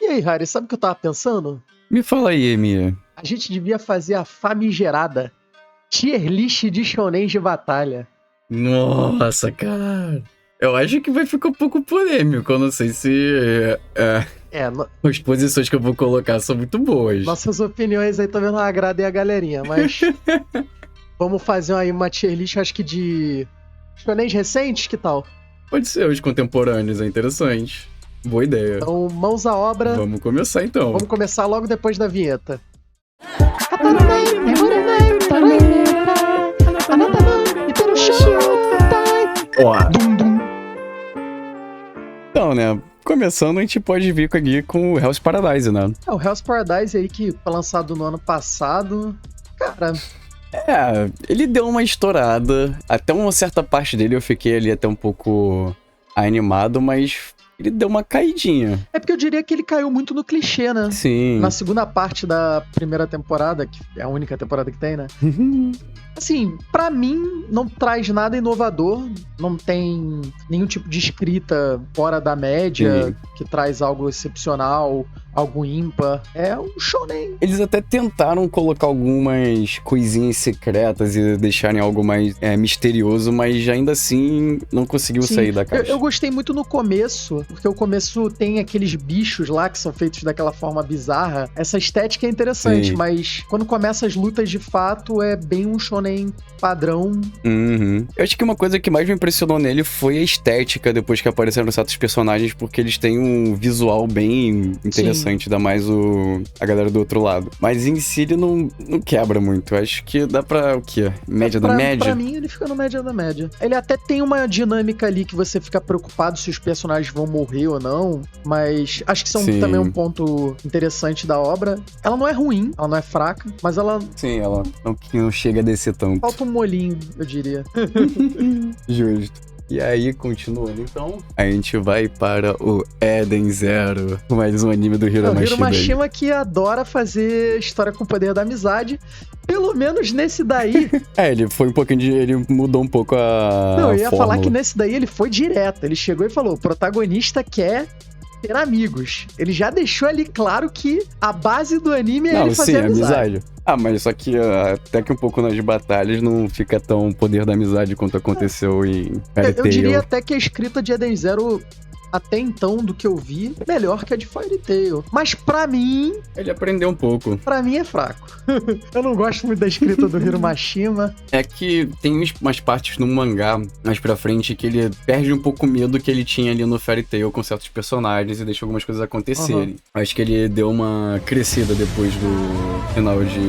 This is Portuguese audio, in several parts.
E aí, Harry, sabe o que eu tava pensando? Me fala aí, Emi. A gente devia fazer a famigerada tier list de shonens de batalha. Nossa, cara. Eu acho que vai ficar um pouco polêmico. Eu não sei se as posições que eu vou colocar são muito boas. Nossas opiniões aí talvez não agradem a galerinha, mas vamos fazer aí uma tier list, acho que de shonens recentes, que tal? Pode ser, os contemporâneos, é interessante. Boa ideia. Então, mãos à obra. Vamos começar então. Vamos começar logo depois da vinheta. Ó. Então, né? Começando, a gente pode vir aqui com o Hell's Paradise, né? O Hell's Paradise aí que foi lançado no ano passado. Cara, ele deu uma estourada. Até uma certa parte dele eu fiquei ali até um pouco animado, mas ele deu uma caidinha. é porque eu diria que ele caiu muito no clichê, né? Sim. Na segunda parte da primeira temporada, que é a única temporada que tem, né? Assim, pra mim, não traz nada inovador. Não tem nenhum tipo de escrita fora da média, Sim. que traz algo excepcional, algo ímpar. É um shonen. Eles até tentaram colocar algumas coisinhas secretas e deixarem algo mais misterioso, mas ainda assim não conseguiu Sim. sair da caixa. Eu gostei muito no começo, porque o começo tem aqueles bichos lá que são feitos daquela forma bizarra. Essa estética é interessante, Sim. mas quando começa as lutas de fato, é bem um shonen padrão. Uhum. Eu acho que uma coisa que mais me impressionou nele foi a estética depois que apareceram certos personagens, porque eles têm um visual bem interessante, ainda mais a galera do outro lado. Mas em si ele não quebra muito. Eu acho que dá pra o quê? Média da média? Pra mim, ele fica no média da média. Ele até tem uma dinâmica ali que você fica preocupado se os personagens vão morrer ou não, mas acho que isso Sim. também é um ponto interessante da obra. Ela não é ruim, ela não é fraca, mas ela Sim, ela não chega a descer tanto. falta um molinho, eu diria. Justo. E aí, continuando então, a gente vai para o Eden Zero, mais um anime do Hiro O Mashima. Hiro Mashima que adora fazer história com o poder da amizade. Pelo menos nesse daí. Ele foi um pouquinho ele mudou um pouco a Não, eu ia fórmula. falar que nesse daí ele foi direto. Ele chegou e falou: o protagonista quer ter amigos. Ele já deixou ali claro que a base do anime é ele fazer amizade. Mas só que até que um pouco nas batalhas não fica tão poder da amizade quanto aconteceu em Fairy Tail. Eu diria até que a escrita de Eden Zero, até então, do que eu vi, melhor que a de Fairy Tail. Mas pra mim... Ele aprendeu um pouco. Pra mim é fraco. Eu não gosto muito da escrita do Hiro Mashima. É que tem umas partes no mangá mais pra frente que ele perde um pouco o medo que ele tinha ali no Fairy Tail com certos personagens e deixa algumas coisas acontecerem. Acho que ele deu uma crescida depois do final de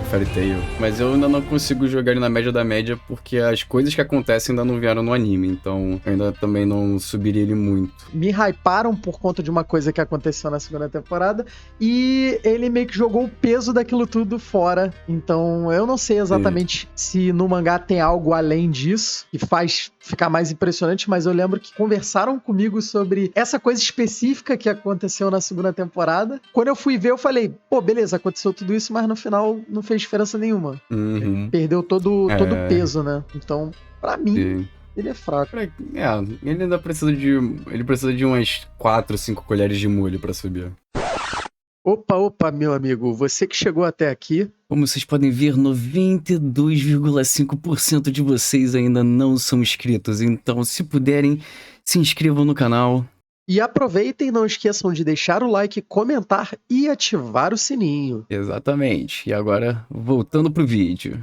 Fairy Tail. Mas eu ainda não consigo jogar ele na média da média porque as coisas que acontecem ainda não vieram no anime. Então eu ainda também não subiria ele muito. Me hyparam por conta de uma coisa que aconteceu na segunda temporada e ele meio que jogou o peso daquilo tudo fora. Então eu não sei exatamente se no mangá tem algo além disso que faz ficar mais impressionante, mas eu lembro que conversaram comigo sobre essa coisa específica que aconteceu na segunda temporada. Quando eu fui ver, eu falei, pô, beleza, aconteceu tudo isso, mas no final não fez diferença nenhuma. Uhum. Perdeu todo o peso, né? Então, pra mim... Sim. Ele é fraco. Ele ainda precisa de... Ele precisa de umas 4, 5 colheres de molho pra subir. Opa, meu amigo. Você que chegou até aqui. Como vocês podem ver, 92,5% de vocês ainda não são inscritos. Então, se puderem, se inscrevam no canal. E aproveitem e não esqueçam de deixar o like, comentar e ativar o sininho. Exatamente. E agora, voltando pro vídeo.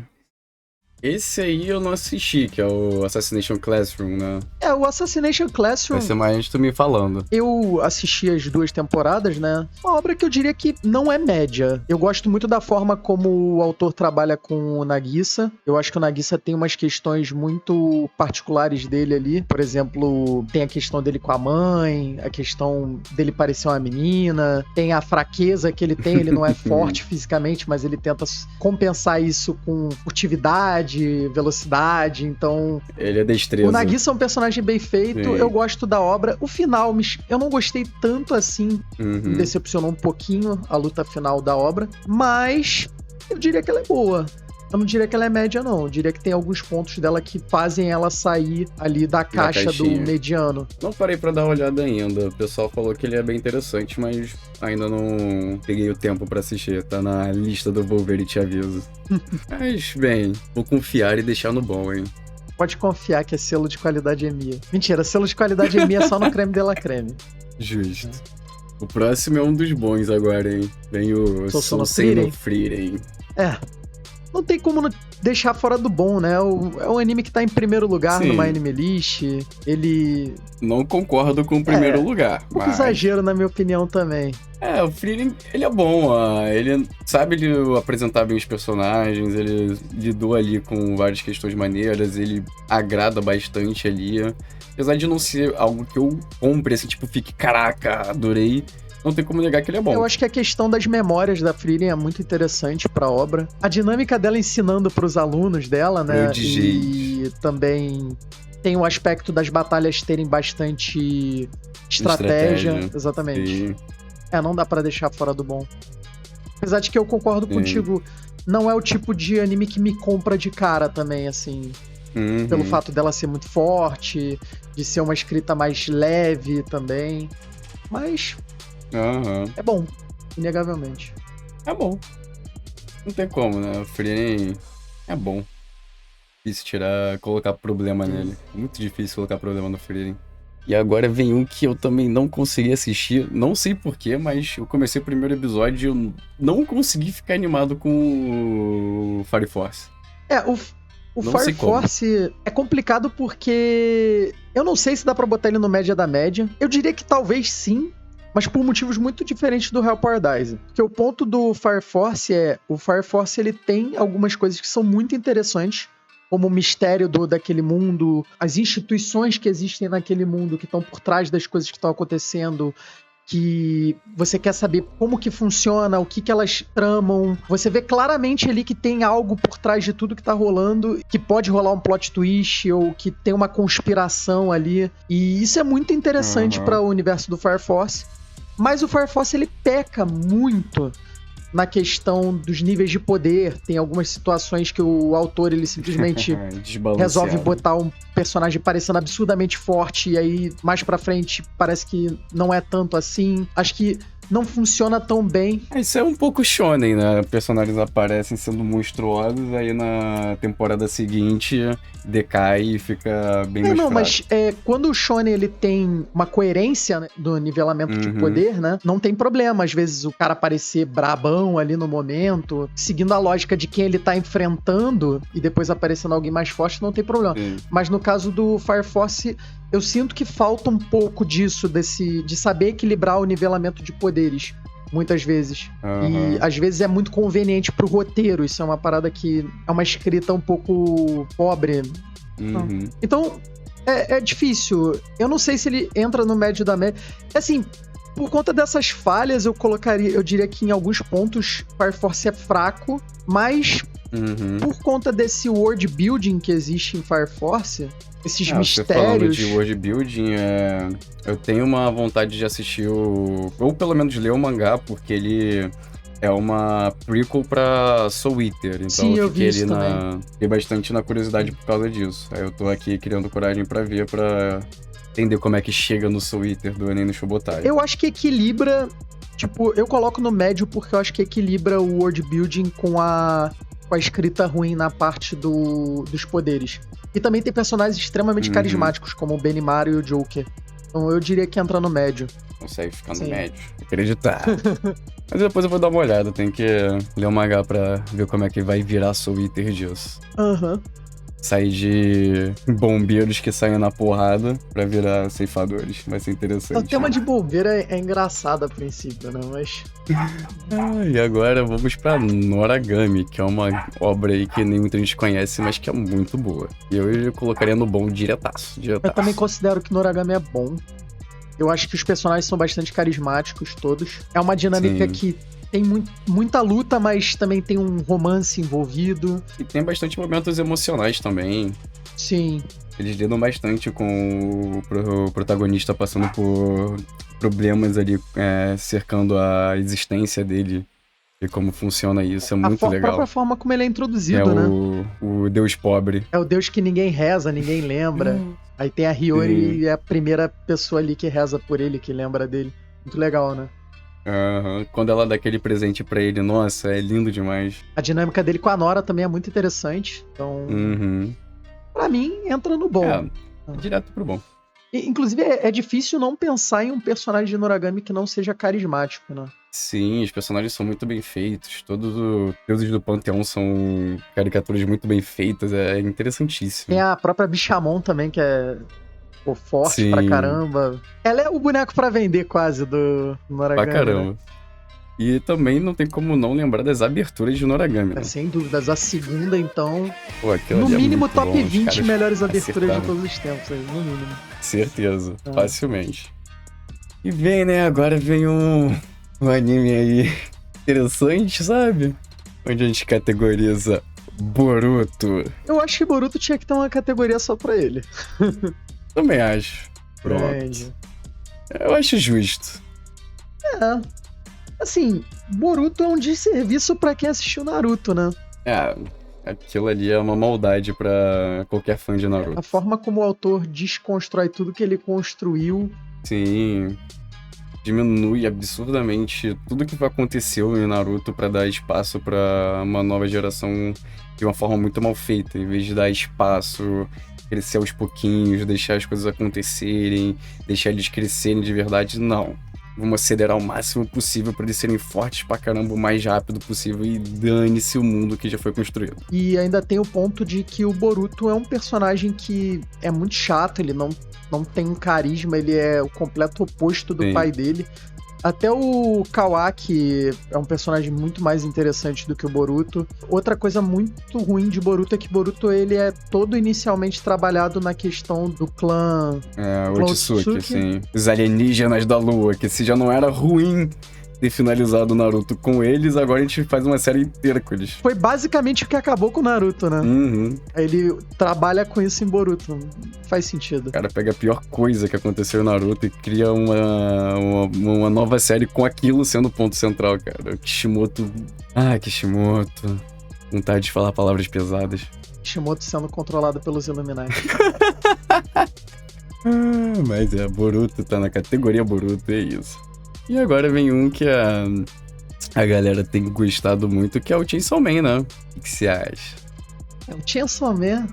Esse aí eu não assisti, que é o Assassination Classroom, né? O Assassination Classroom... Vai ser mais tu me falando. Eu assisti as 2 temporadas, né? Uma obra que eu diria que não é média. Eu gosto muito da forma como o autor trabalha com o Nagisa. Eu acho que o Nagisa tem umas questões muito particulares dele ali. Por exemplo, tem a questão dele com a mãe, a questão dele parecer uma menina, tem a fraqueza que ele tem, ele não é forte fisicamente, mas ele tenta compensar isso com furtividade, velocidade, então... Ele é destreza. O Nagisa é um personagem bem feito, Sim. Eu gosto da obra. O final, eu não gostei tanto assim, me decepcionou um pouquinho a luta final da obra, mas eu diria que ela é boa. Eu não diria que ela é média, não. Eu diria que tem alguns pontos dela que fazem ela sair ali da caixa do mediano. Não parei pra dar uma olhada ainda. O pessoal falou que ele é bem interessante, mas ainda não peguei o tempo pra assistir. Tá na lista do Wolverine, te aviso. Mas, bem, vou confiar e deixar no bom, hein? Pode confiar que é selo de qualidade EMEA. Mentira, selo de qualidade EMEA é só no creme de la creme. Justo. O próximo é um dos bons agora, hein? Vem o Soul Seno Frieren. Não tem como deixar fora do bom, né? É um anime que tá em primeiro lugar no My Anime List. Ele... Não concordo com o primeiro lugar. Um pouco exagero, na minha opinião, também. O Frieren, ele é bom. Ele sabe apresentar bem os personagens. Ele lidou ali com várias questões maneiras. Ele agrada bastante ali. Apesar de não ser algo que eu compre, assim, tipo, fique, caraca, adorei. Não tem como negar que ele é bom. Eu acho que a questão das memórias da Frieren é muito interessante pra obra. A dinâmica dela ensinando pros alunos dela, né? E também tem o aspecto das batalhas terem bastante estratégia. Exatamente. Sim. Não dá pra deixar fora do bom. Apesar de que eu concordo contigo, não é o tipo de anime que me compra de cara também, assim. Pelo fato dela ser muito forte, de ser uma escrita mais leve também. Mas... é bom, inegavelmente. É bom. Não tem como, né? O Frieren é bom. Difícil colocar problema nele. Muito difícil colocar problema no Frieren. E agora vem um que eu também não consegui assistir. Não sei porquê, mas eu comecei o primeiro episódio e eu não consegui ficar animado com o Fire Force. O Fire Force é complicado porque eu não sei se dá pra botar ele no média da média. Eu diria que talvez sim, mas por motivos muito diferentes do Hell Paradise. Porque o ponto do Fire Force o Fire Force ele tem algumas coisas que são muito interessantes, como o mistério daquele mundo, as instituições que existem naquele mundo, que estão por trás das coisas que estão acontecendo, que você quer saber como que funciona, o que elas tramam. Você vê claramente ali que tem algo por trás de tudo que tá rolando, que pode rolar um plot twist, ou que tem uma conspiração ali. E isso é muito interessante para o universo do Fire Force. Mas o Fire Force, ele peca muito na questão dos níveis de poder. Tem algumas situações que o autor, ele simplesmente resolve botar um personagem parecendo absurdamente forte, e aí, mais pra frente, parece que não é tanto assim. Acho que não funciona tão bem. Isso é um pouco shonen, né? Personagens aparecem sendo monstruosos, aí na temporada seguinte decai e fica bem mais fraco. Mas quando o shonen ele tem uma coerência, né, do nivelamento de poder, né? Não tem problema, às vezes, o cara aparecer brabão ali no momento, seguindo a lógica de quem ele tá enfrentando, e depois aparecendo alguém mais forte, não tem problema. Mas no caso do Fire Force, eu sinto que falta um pouco disso, de saber equilibrar o nivelamento de poderes, muitas vezes. E às vezes é muito conveniente pro roteiro. Isso é uma parada que é uma escrita um pouco pobre. Então, é difícil. Eu não sei se ele entra no médio da média. Assim, por conta dessas falhas, eu diria que em alguns pontos Fire Force é fraco, mas por conta desse world building que existe em Fire Force, esses mistérios... Você falando de world building, eu tenho uma vontade de assistir ou pelo menos ler o mangá, porque ele é uma prequel pra Soul Eater. Então sim, eu vi isso também. Fiquei bastante na curiosidade por causa disso. Aí eu tô aqui criando coragem pra ver, pra entender como é que chega no Soul Eater do Enem no Shobotai. Eu acho que equilibra... Tipo, eu coloco no médio porque eu acho que equilibra o world building com a escrita ruim na parte dos poderes. E também tem personagens extremamente carismáticos, como o Benimaru e o Joker. Então eu diria que entra no médio. Consegue ficar no médio. Acreditar. Mas depois eu vou dar uma olhada. Tem que ler o mangá pra ver como é que vai virar Soul Eater disso. Sair de bombeiros que saem na porrada pra virar ceifadores. Vai ser interessante. O tema de bombeiro é engraçado a princípio, né? Mas... E agora vamos pra Noragami, que é uma obra aí que nem muita gente conhece, mas que é muito boa. E eu colocaria no bom diretaço. Eu também considero que Noragami é bom. Eu acho que os personagens são bastante carismáticos, todos. É uma dinâmica que tem muita luta, mas também tem um romance envolvido. E tem bastante momentos emocionais também. Sim. Eles lidam bastante com o protagonista passando por problemas ali cercando a existência dele E como funciona isso, é muito A legal. própria forma como ele é introduzido, né? O Deus pobre. É o Deus que ninguém reza, ninguém lembra. Aí tem a Hiyori e é a primeira pessoa ali que reza por ele, que lembra dele. Muito legal, né? Uhum. Quando ela dá aquele presente pra ele, nossa, é lindo demais. A dinâmica dele com a Nora também é muito interessante. Então, pra mim, entra no bom. Direto pro bom. Inclusive, é difícil não pensar em um personagem de Noragami que não seja carismático, né? Sim, os personagens são muito bem feitos. Todos os deuses do panteão são caricaturas muito bem feitas. É interessantíssimo. Tem a própria Bishamon também, que é forte pra caramba. Ela é o boneco pra vender quase do Noragami. Pra caramba. Né? E também não tem como não lembrar das aberturas de Noragami. Né? Sem dúvidas. A segunda, então... Pô, no mínimo, é top bom. 20 melhores aberturas de todos os tempos. Aí, no mínimo. Certeza. Facilmente. E vem, né? Agora vem um anime aí interessante, sabe? Onde a gente categoriza Boruto. Eu acho que Boruto tinha que ter uma categoria só pra ele. Também acho. Pronto. Eu acho justo. Assim, Boruto é um desserviço pra quem assistiu Naruto, né? Aquilo ali é uma maldade pra qualquer fã de Naruto. A forma como o autor desconstrói tudo que ele construiu. Sim. Diminui absurdamente tudo que aconteceu em Naruto pra dar espaço pra uma nova geração de uma forma muito mal feita. Em vez de dar espaço, crescer aos pouquinhos, deixar as coisas acontecerem, deixar eles crescerem de verdade, não. Vamos acelerar o máximo possível pra eles serem fortes pra caramba o mais rápido possível e dane-se o mundo que já foi construído. E ainda tem o ponto de que o Boruto é um personagem que é muito chato, ele não tem um carisma, ele é o completo oposto do pai dele. Até o Kawaki é um personagem muito mais interessante do que o Boruto. Outra coisa muito ruim de Boruto é que Boruto ele é todo inicialmente trabalhado na questão do clã... o Otsutsuki, sim. Os alienígenas da lua, que se já não era ruim ter finalizado o Naruto com eles, agora a gente faz uma série inteira com eles. Foi basicamente o que acabou com o Naruto, né? Ele trabalha com isso em Boruto. Faz sentido. O cara pega a pior coisa que aconteceu em Naruto e cria uma nova série com aquilo sendo o ponto central, cara. O Kishimoto... Kishimoto. Vontade de falar palavras pesadas. Kishimoto sendo controlado pelos Illuminati. Mas Boruto tá na categoria Boruto, é isso. E agora vem um que a galera tem gostado muito, que é o Chainsaw Man, né? O que você acha? O Chainsaw Man...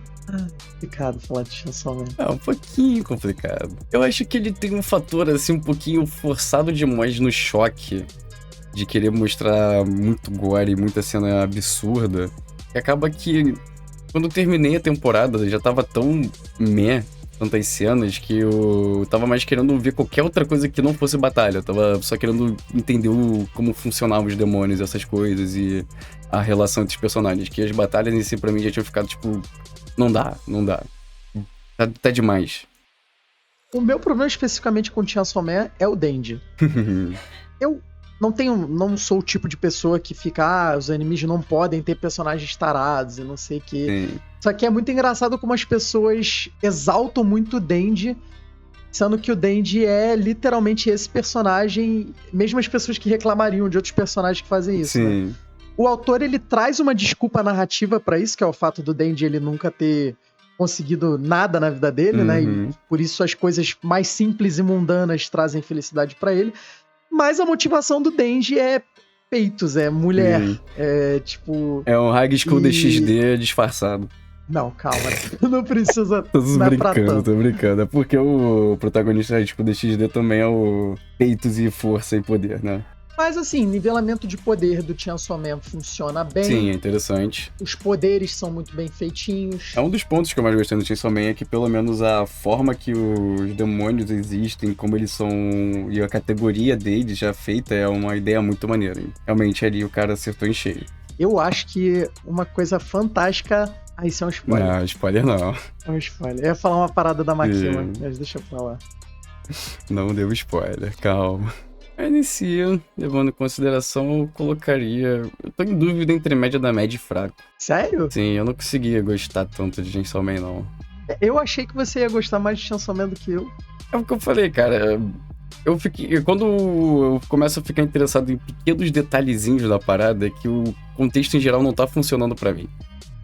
complicado falar de Chainsaw Man. Um pouquinho complicado. Eu acho que ele tem um fator, assim, um pouquinho forçado demais no choque de querer mostrar muito gore e muita cena absurda. E acaba que, quando eu terminei a temporada, já tava tão tantas cenas que eu tava mais querendo ver qualquer outra coisa que não fosse batalha. Eu tava só querendo entender como funcionavam os demônios, essas coisas e a relação entre os personagens. Que as batalhas em si, pra mim, já tinham ficado, tipo... Não dá. Tá demais. O meu problema especificamente com o Chainsaw Man é o Denji. Eu não sou o tipo de pessoa que fica, os animes não podem ter personagens tarados e não sei o quê. Só que é muito engraçado como as pessoas exaltam muito o Denji, sendo que o Denji é literalmente esse personagem, mesmo as pessoas que reclamariam de outros personagens que fazem isso, né? O autor, ele traz uma desculpa narrativa pra isso, que é o fato do Denji ele nunca ter conseguido nada na vida dele, né? E por isso as coisas mais simples e mundanas trazem felicidade pra ele. Mas a motivação do Denji é peitos, é mulher, é tipo... É um High School DxD disfarçado. Não, calma, não precisa... Tô brincando. É porque o protagonista High School DxD também é o peitos e força e poder, né? Mas assim, nivelamento de poder do Chainsaw Man funciona bem. Sim, é interessante. Os poderes são muito bem feitinhos. É um dos pontos que eu mais gostei do Chainsaw Man é que pelo menos a forma que os demônios existem, como eles são e a categoria deles já feita é uma ideia muito maneira. Realmente ali o cara acertou em cheio. Eu acho que uma coisa fantástica... isso é um spoiler. Não, spoiler não. É um spoiler. Eu ia falar uma parada da Makima, mas deixa eu falar. Não deu spoiler, calma. Mas em si, levando em consideração, eu colocaria... Eu tô em dúvida entre média da média e fraco. Sério? Sim, eu não conseguia gostar tanto de Chainsaw Man, não. Eu achei que você ia gostar mais de Chainsaw Man do que eu. É o que eu falei, cara. Quando eu começo a ficar interessado em pequenos detalhezinhos da parada, é que o contexto em geral não tá funcionando pra mim.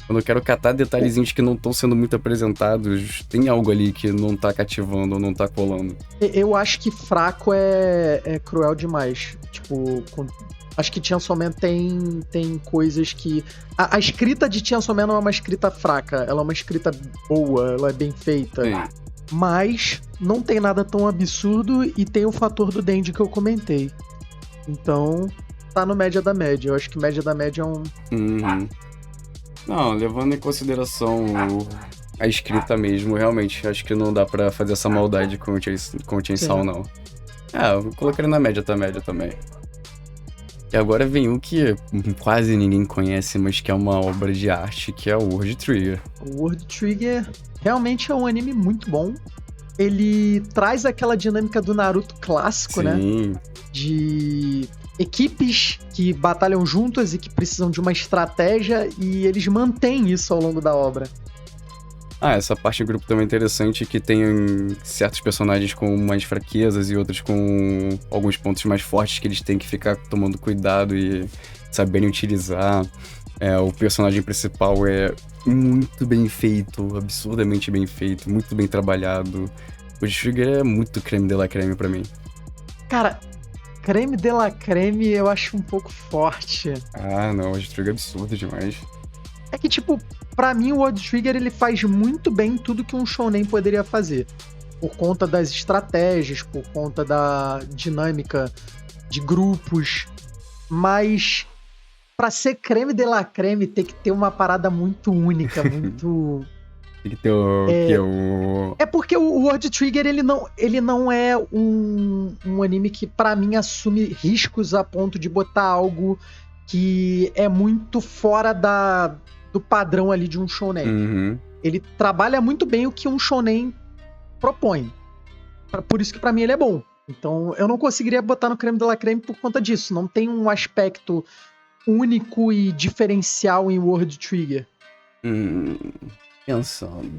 Quando eu quero catar detalhezinhos que não estão sendo muito apresentados, tem algo ali que não tá cativando ou não tá colando. Eu acho que fraco é cruel demais. Tipo, acho que Chainsaw Man tem coisas que... A escrita de Chainsaw Man não é uma escrita fraca, ela é uma escrita boa, ela é bem feita. Sim. Mas não tem nada tão absurdo e tem o fator do Denji que eu comentei. Então, tá no média da média. Eu acho que média da média é um... Uhum. Não, levando em consideração a escrita mesmo, realmente, acho que não dá pra fazer essa maldade com o Chainsaw, não. Eu coloquei na média também. E agora vem um que quase ninguém conhece, mas que é uma obra de arte, que é o World Trigger. O World Trigger realmente é um anime muito bom. Ele traz aquela dinâmica do Naruto clássico, Sim. né? De equipes que batalham juntas e que precisam de uma estratégia, e eles mantêm isso ao longo da obra. Essa parte do grupo também é interessante, que tem certos personagens com mais fraquezas e outros com alguns pontos mais fortes que eles têm que ficar tomando cuidado e saberem utilizar. O personagem principal é muito bem feito, absurdamente bem feito, muito bem trabalhado. O Trigger é muito creme de la creme pra mim. Cara, creme de la creme eu acho um pouco forte. Não, o Trigger é absurdo demais. É que, tipo, pra mim o World Trigger ele faz muito bem tudo que um shounen poderia fazer. Por conta das estratégias, por conta da dinâmica de grupos. Mas pra ser creme de la creme tem que ter uma parada muito única, muito... Tem que ter o... É porque o World Trigger ele não é um anime que pra mim assume riscos a ponto de botar algo que é muito fora do padrão ali de um shounen. Uhum. Ele trabalha muito bem o que um shounen propõe. Por isso que pra mim ele é bom. Então eu não conseguiria botar no creme de la creme por conta disso. Não tem um aspecto único e diferencial em World Trigger. Pensando.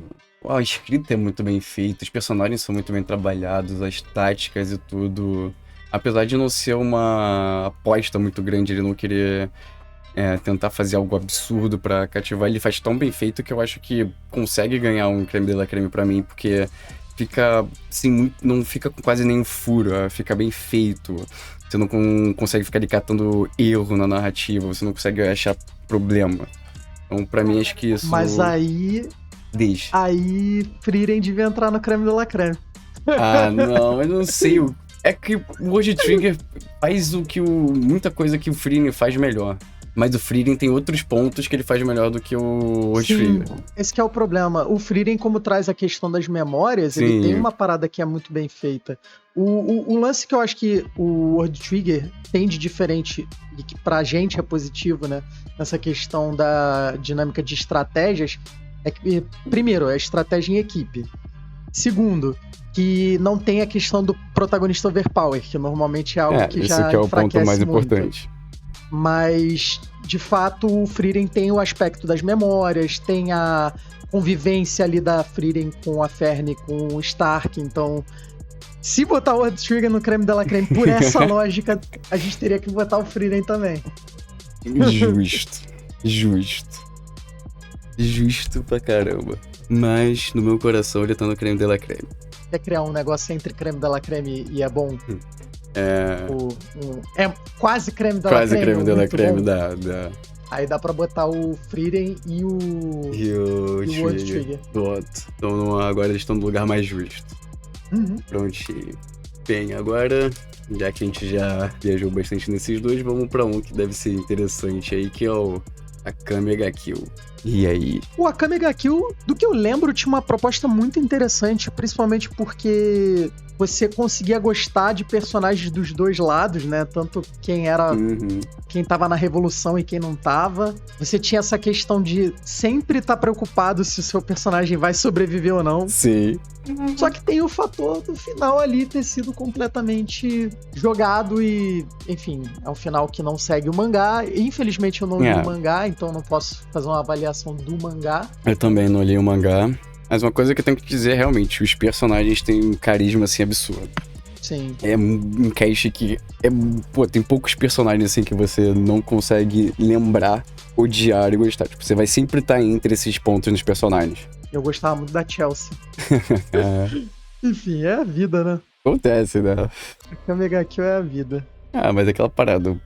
A escrita é muito bem feita, os personagens são muito bem trabalhados, as táticas e tudo. Apesar de não ser uma aposta muito grande, ele não querer tentar fazer algo absurdo pra cativar, ele faz tão bem feito que eu acho que consegue ganhar um creme de la creme pra mim, porque fica assim, não fica com quase nenhum furo, fica bem feito. Você não consegue ficar ali catando erro na narrativa, você não consegue achar problema. Então, pra mim, acho que isso... Mas aí... Deixa. Aí, Frieren devia entrar no creme de la creme. Não, eu não sei. É que o World Trigger faz muita coisa que o Frieren faz melhor. Mas o Frieren tem outros pontos que ele faz melhor do que o World Trigger. Esse que é o problema. O Frieren, como traz a questão das memórias, Sim. ele tem uma parada que é muito bem feita. O lance que eu acho que o World Trigger tem de diferente e que pra gente é positivo, né? Nessa questão da dinâmica de estratégias, é que, primeiro, é estratégia em equipe. Segundo, que não tem a questão do protagonista overpower, que normalmente é algo que já esse que é o ponto mais muito. importante. Mas, de fato, o Frieren tem o aspecto das memórias, tem a convivência ali da Frieren com a Ferne, com o Stark. Então, se botar o World Trigger no creme de la creme por essa lógica, a gente teria que botar o Frieren também. Justo pra caramba. Mas, no meu coração, ele tá no creme de la creme. Quer criar um negócio entre creme de la creme e é bom? É quase creme de la creme. Quase creme de la creme, dá. Aí dá pra botar o Frieren e o World Trigger. Então agora eles estão no lugar mais justo. Uhum. Prontinho. Bem, agora, já que a gente já viajou bastante nesses dois, vamos pra um que deve ser interessante aí, que é o Akame ga Kill. E aí? O Akame ga Kill, do que eu lembro, tinha uma proposta muito interessante, principalmente porque você conseguia gostar de personagens dos dois lados, né? Tanto quem tava na revolução e quem não tava. Você tinha essa questão de sempre estar preocupado se o seu personagem vai sobreviver ou não. Sim. Só que tem o fator do final ali ter sido completamente jogado e, enfim, é um final que não segue o mangá. Infelizmente eu não li o mangá, então não posso fazer uma avaliação do mangá. Eu também não li o mangá. Mas uma coisa que eu tenho que dizer realmente, os personagens têm um carisma assim absurdo. Sim. É um cast que tem poucos personagens assim que você não consegue lembrar, odiar e gostar. Tipo, você vai sempre estar entre esses pontos nos personagens. Eu gostava muito da Chelsea. É, Enfim, é a vida, né? acontece, né? A Kame ga Kill é a vida. Mas é aquela parada.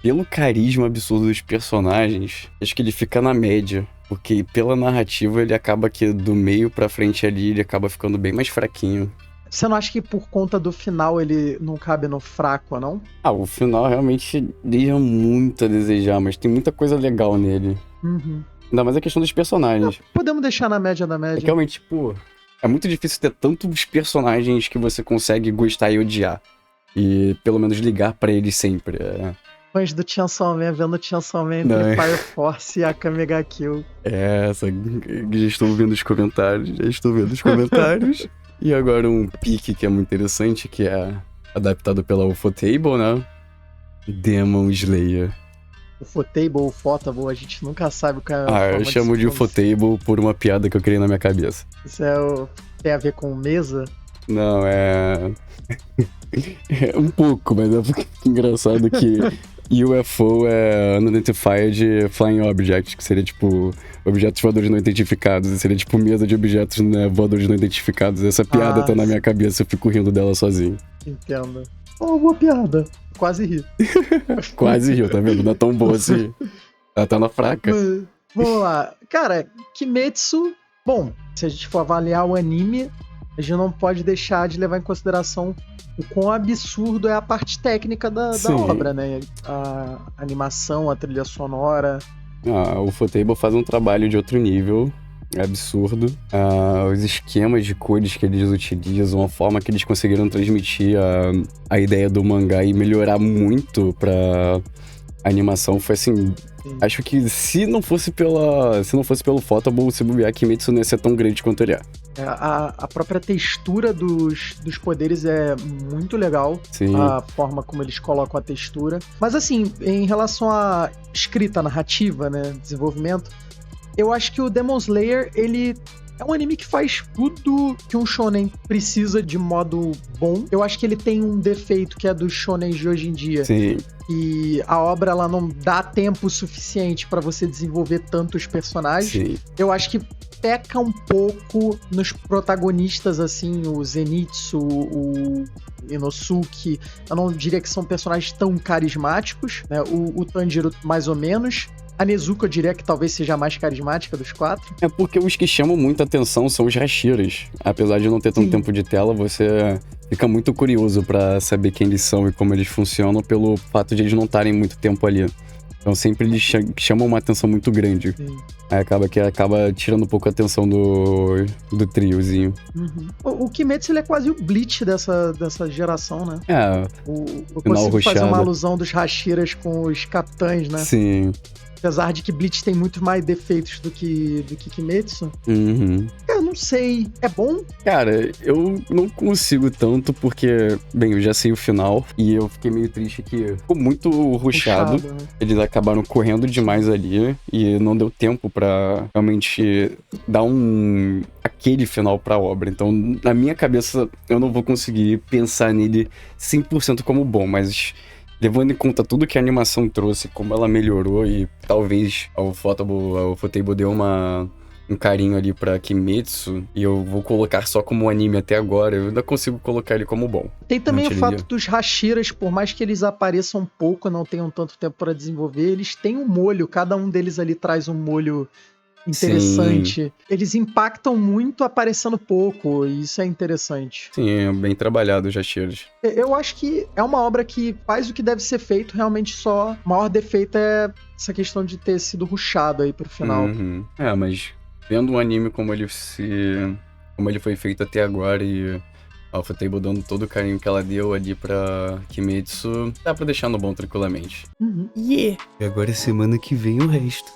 Pelo carisma absurdo dos personagens, acho que ele fica na média. Porque pela narrativa ele acaba que do meio pra frente ali, ele acaba ficando bem mais fraquinho. Você não acha que por conta do final ele não cabe no fraco, não? O final realmente deixa muito a desejar, mas tem muita coisa legal nele. Uhum. Ainda mais a questão dos personagens. Podemos deixar na média da É média. que realmente, é muito difícil ter tantos personagens que você consegue gostar e odiar. E pelo menos ligar pra eles sempre. Fãs do Chainsaw Man vendo Chainsaw Man Não, entre Fire Force e a Kame ga Kill. Já estou vendo os comentários. E agora um pique que é muito interessante, que é adaptado pela Ufotable, né? Demon Slayer. Ufotable ou Ufotable, a gente nunca sabe o que é a forma Eu chamo de se pronunciar. Ufotable por uma piada que eu criei na minha cabeça. Isso tem a ver com mesa? Não, é um pouco, mas é engraçado que UFO é Unidentified Flying Object, que seria tipo objetos voadores não identificados, e seria tipo mesa de objetos, né, voadores não identificados. Essa piada tá na minha cabeça, eu fico rindo dela sozinho. Entendo. Boa piada. Quase ri. Quase riu, tá vendo? Não é tão boa assim. Ela tá na fraca. Mas, vamos lá. Cara, Kimetsu... Bom, se a gente for avaliar o anime, a gente não pode deixar de levar em consideração o quão absurdo é a parte técnica da obra, né? A animação, a trilha sonora. O Ufotable faz um trabalho de outro nível. É absurdo. Os esquemas de cores que eles utilizam, a forma que eles conseguiram transmitir a ideia do mangá e melhorar muito pra animação foi assim... Sim. Acho que se não fosse pelo Photable, se bobear, Kimetsu não ia ser tão grande quanto ele é. A própria textura dos poderes é muito legal. Sim. A forma como eles colocam a textura. Mas assim, em relação à escrita, narrativa, né, desenvolvimento, eu acho que o Demon Slayer, ele é um anime que faz tudo que um shonen precisa de modo bom. Eu acho que ele tem um defeito que é dos shonens de hoje em dia. Sim. E a obra, ela não dá tempo suficiente pra você desenvolver tantos personagens. Sim. Eu acho que peca um pouco nos protagonistas, assim, o Zenitsu, o Inosuke. Eu não diria que são personagens tão carismáticos, né? O Tanjiro, mais ou menos. A Nezuko, eu diria que talvez seja a mais carismática dos 4. É porque os que chamam muita atenção são os Hashiras. Apesar de não ter tanto tempo de tela, você fica muito curioso pra saber quem eles são e como eles funcionam pelo fato de eles não estarem muito tempo ali. Então sempre eles chamam uma atenção muito grande. Sim. Aí acaba tirando um pouco a atenção do triozinho. Uhum. O Kimetsu, ele é quase o Bleach dessa geração, né? Eu consigo fazer uma alusão dos Hashiras com os capitães, né? Sim. Apesar de que Bleach tem muito mais defeitos do que Kimetsu. Uhum. Eu não sei. É bom? Cara, eu não consigo tanto porque, bem, eu já sei o final e eu fiquei meio triste que ficou muito rushado. Né? Eles acabaram correndo demais ali e não deu tempo pra realmente dar aquele final pra obra. Então, na minha cabeça, eu não vou conseguir pensar nele 100% como bom, mas... levando em conta tudo que a animação trouxe, como ela melhorou e talvez a Ufotable deu um carinho ali pra Kimetsu e eu vou colocar só como anime até agora, eu ainda consigo colocar ele como bom. Tem também o fato dos Hashiras, por mais que eles apareçam pouco, não tenham tanto tempo pra desenvolver, eles têm um molho, cada um deles ali traz um molho interessante. Sim. Eles impactam muito aparecendo pouco, e isso é interessante. Sim, é bem trabalhado os Hashiras. Eu acho que é uma obra que faz o que deve ser feito, realmente só o maior defeito é essa questão de ter sido rushado aí pro final. Uhum. Mas vendo um anime como ele foi feito até agora e a Ufotable dando todo o carinho que ela deu ali pra Kimetsu, dá pra deixar no bom tranquilamente. Uhum. E agora semana que vem o resto.